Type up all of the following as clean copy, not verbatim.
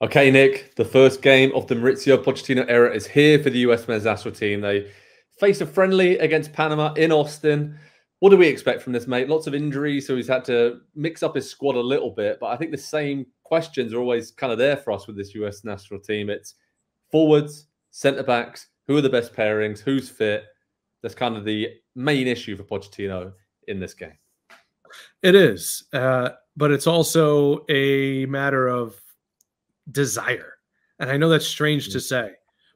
Okay, Nick, the first game of the Mauricio Pochettino era is here for the US men's national team. They face a friendly against Panama in Austin. What do we expect from this, mate? Lots of injuries, so he's had to mix up his squad a little bit. But I think the same questions are always kind of there for us with this US national team. It's forwards, centre-backs, who are the best pairings, who's fit. That's kind of the main issue for Pochettino in this game. It is, but it's also a matter of desire. And I know that's strange to say,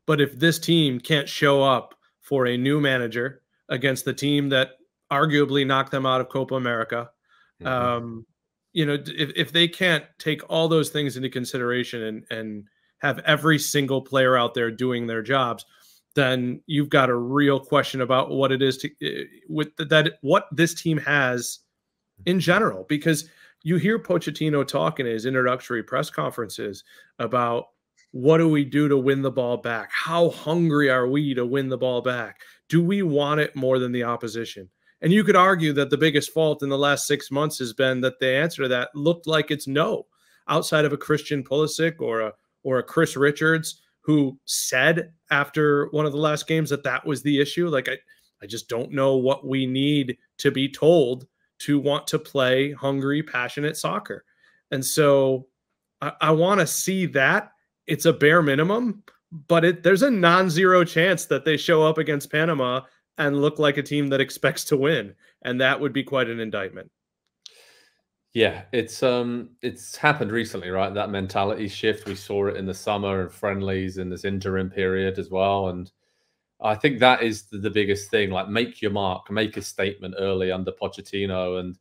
but if this team can't show up for a new manager against the team that arguably knocked them out of Copa America, you know, if they can't take all those things into consideration and have every single player out there doing their jobs, then you've got a real question about what it is what this team has in general, because you hear Pochettino talk in his introductory press conferences about what do we do to win the ball back? How hungry are we to win the ball back? Do we want it more than the opposition? And you could argue that the biggest fault in the last 6 months has been that the answer to that looked like it's no, outside of a Christian Pulisic or a Chris Richards, who said after one of the last games that was the issue. Like, I just don't know what we need to be told to want to play hungry, passionate soccer. And so I want to see that. It's a bare minimum, but there's a non-zero chance that they show up against Panama and look like a team that expects to win. And that would be quite an indictment. Yeah, it's happened recently, right? That mentality shift. We saw it in the summer and friendlies in this interim period as well. And I think that is the biggest thing. Like, make your mark, make a statement early under Pochettino. And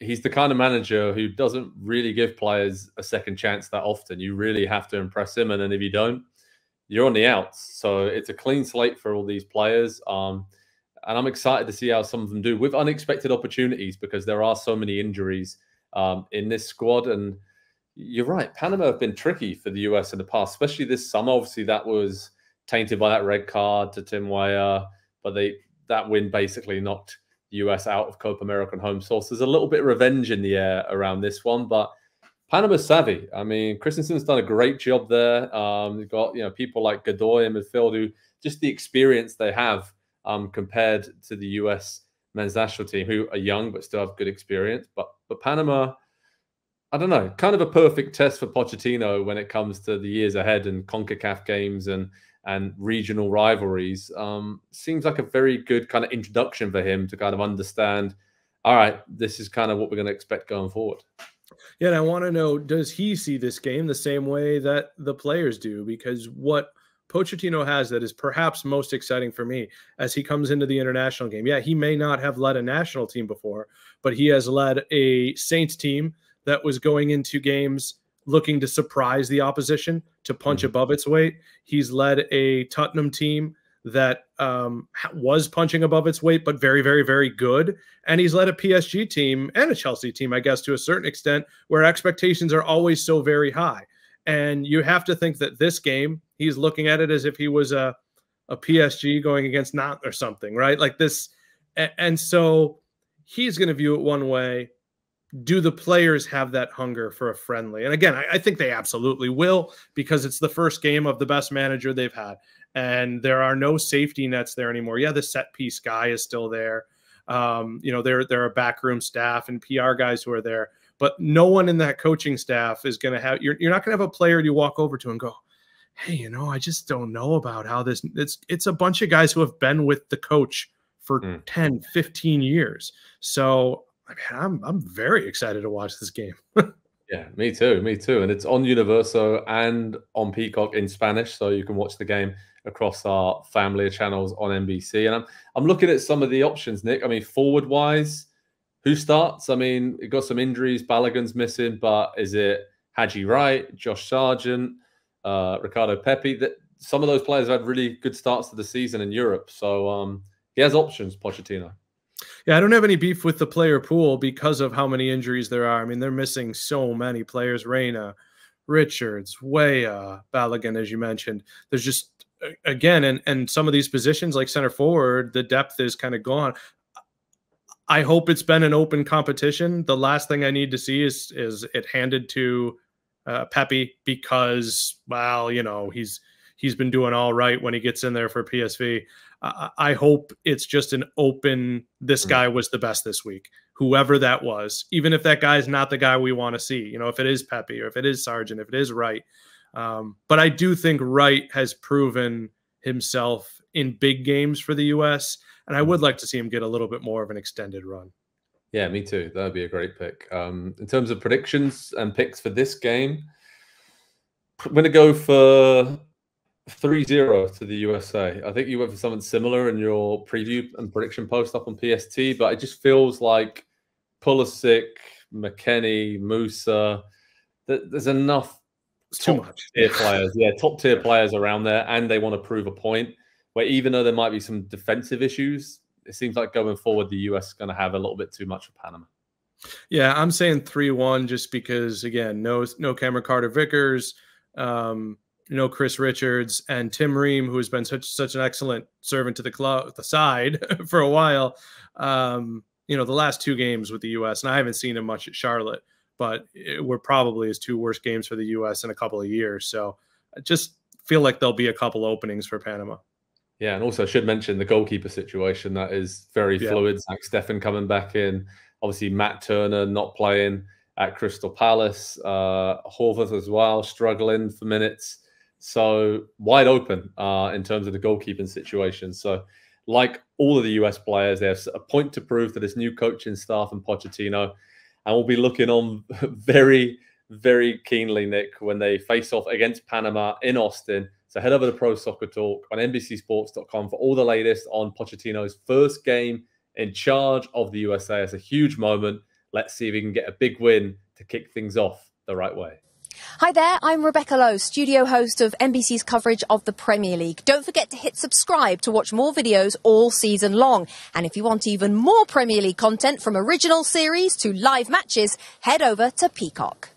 he's the kind of manager who doesn't really give players a second chance that often. You really have to impress him. And then if you don't, you're on the outs. So it's a clean slate for all these players. And I'm excited to see how some of them do with unexpected opportunities, because there are so many injuries in this squad. And you're right, Panama have been tricky for the US in the past, especially this summer. Obviously, that was tainted by that red card to Tim Weah, but that win basically knocked the US out of Copa America and home source. There's a little bit of revenge in the air around this one, but Panama's savvy. I mean, Christensen's done a great job there. You've got, you know, people like Godoy in midfield, who just the experience they have compared to the US men's national team, who are young but still have good experience. But Panama, I don't know, kind of a perfect test for Pochettino when it comes to the years ahead and CONCACAF games and regional rivalries. Seems like a very good kind of introduction for him to kind of understand, all right, this is kind of what we're going to expect going forward. Yeah, and I want to know, does he see this game the same way that the players do? Because what Pochettino has that is perhaps most exciting for me as he comes into the international game. Yeah, he may not have led a national team before, but he has led a Saints team that was going into games looking to surprise the opposition, to punch above its weight. He's led a Tottenham team that was punching above its weight, but very, very, very good. And he's led a PSG team and a Chelsea team, I guess, to a certain extent, where expectations are always so very high. And you have to think that this game, he's looking at it as if he was a PSG going against Nantes or something, right? Like this. And so he's going to view it one way. Do the players have that hunger for a friendly? And again, I think they absolutely will, because it's the first game of the best manager they've had. And there are no safety nets there anymore. Yeah, the set piece guy is still there. You know, there are backroom staff and PR guys who are there, but no one in that coaching staff is going to have, you're not going to have a player you walk over to and go, hey, you know, I just don't know about how this, it's a bunch of guys who have been with the coach for 10, 15 years. So I mean, I'm very excited to watch this game. Yeah, me too. Me too. And it's on Universo and on Peacock in Spanish, so you can watch the game across our family of channels on NBC. And I'm looking at some of the options, Nick. I mean, forward-wise, who starts? I mean, it got some injuries. Balogun's missing, but is it Haji Wright, Josh Sargent, Ricardo Pepi? Some of those players have had really good starts to the season in Europe. So he has options, Pochettino. Yeah, I don't have any beef with the player pool because of how many injuries there are. I mean, they're missing so many players. Reyna, Richards, Weah, Balogun, as you mentioned. There's just, again, and some of these positions like center forward, the depth is kind of gone. I hope it's been an open competition. The last thing I need to see is it handed to Pepe because, well, you know, he's been doing all right when he gets in there for PSV. I hope it's just an open, this guy was the best this week, whoever that was, even if that guy's not the guy we want to see, you know, if it is Pepe or if it is Sargent, if it is Wright. But I do think Wright has proven himself in big games for the U.S., and I would like to see him get a little bit more of an extended run. Yeah, me too. That would be a great pick. In terms of predictions and picks for this game, I'm going to go for 3-0 to the USA. I think you went for something similar in your preview and prediction post up on PST, but it just feels like Pulisic, McKennie, Musa, there's enough top-tier players. Yeah, top-tier players around there, and they want to prove a point where even though there might be some defensive issues, it seems like going forward, the US is going to have a little bit too much for Panama. Yeah, I'm saying 3-1 just because, again, no Cameron Carter-Vickers, no Chris Richards, and Tim Ream, who has been such an excellent servant to the side for a while. You know, the last 2 games with the U.S., and I haven't seen him much at Charlotte, but were probably his 2 worst games for the U.S. in a couple of years. So I just feel like there'll be a couple openings for Panama. Yeah, and also I should mention the goalkeeper situation. That is very fluid. Zach Steffen coming back in. Obviously, Matt Turner not playing at Crystal Palace. Horvath as well, struggling for minutes. So wide open in terms of the goalkeeping situation. So like all of the US players, they have a point to prove to this new coaching staff and Pochettino. And we'll be looking on very, very keenly, Nick, when they face off against Panama in Austin. So head over to Pro Soccer Talk on NBCSports.com for all the latest on Pochettino's first game in charge of the USA. It's a huge moment. Let's see if we can get a big win to kick things off the right way. Hi there, I'm Rebecca Lowe, studio host of NBC's coverage of the Premier League. Don't forget to hit subscribe to watch more videos all season long. And if you want even more Premier League content, from original series to live matches, head over to Peacock.